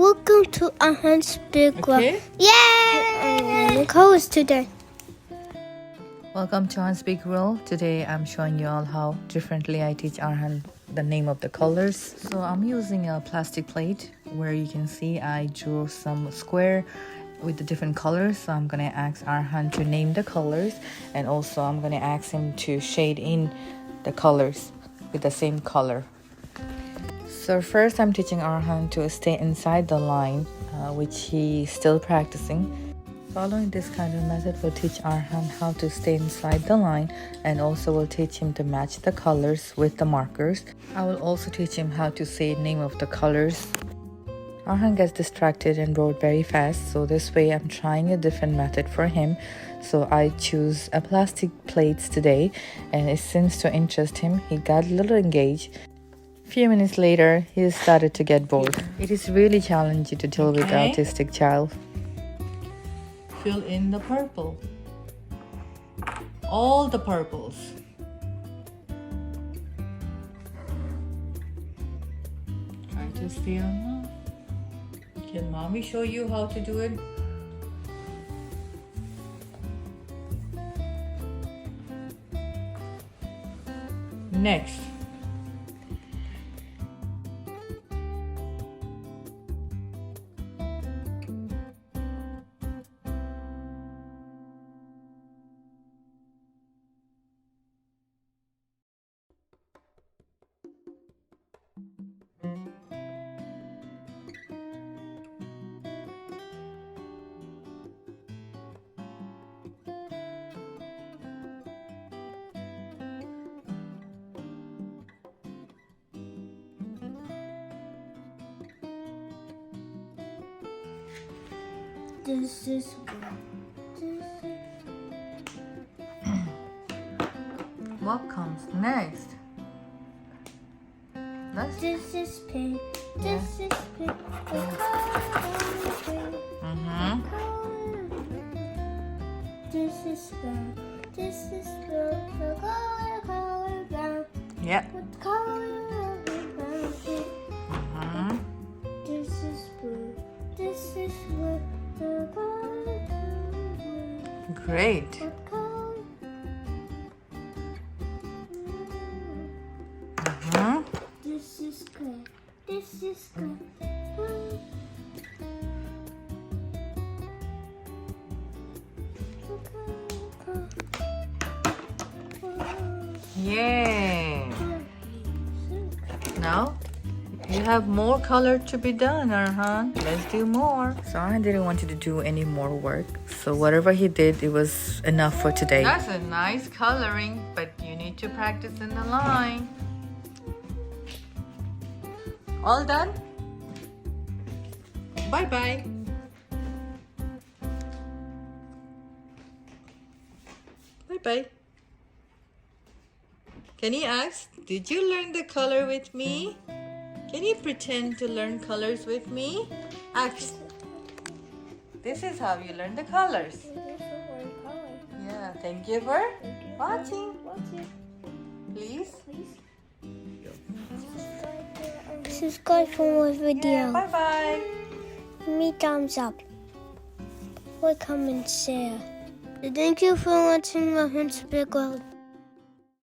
Welcome to Arhaan's Big World. Okay. Yay! Colors today. Welcome to Arhaan's Big World. Today I'm showing you all how differently I teach Arhaan the name of the colors. So I'm using a plastic plate where you can see I drew some square with the different colors. So I'm gonna ask Arhaan to name the colors, and also I'm gonna ask him to shade in the colors with the same color. So first I'm teaching Arhaan to stay inside the line, which he's still practicing. Following this kind of method will teach Arhaan how to stay inside the line, and also will teach him to match the colors with the markers. I will also teach him how to say name of the colors. Arhaan gets distracted and wrote very fast, so this way I'm trying a different method for him. So I choose a plastic plates today, and it seems to interest him. He got a little engaged. Few minutes later, he started to get bored. It is really challenging to deal with an autistic child. Fill in the purple. All the purples. Try to stay on. Can mommy show you how to do it? Next. This is What comes next? This is pink. This is pink. The color pink. This is brown. This is brown. The color brown. Yep. What color brown? This is blue. This is blue. The color blue. Great. What color? This is good. This is good. Yay! Now you have more color to be done, Arhaan. Let's do more. So Arhaan didn't want you to do any more work, so whatever he did, it was enough for today. That's a nice coloring, but you need to practice in the line. All done? Bye-bye. Bye-bye. Can you ask, did you learn the color with me? Can you pretend to learn colors with me? Ask. This is how you learn the colors. Yeah, thank you for watching. Please. Subscribe for more videos. Bye-bye. Me thumbs up. Like, comment, share. Thank you for watching Arhaan's Big World.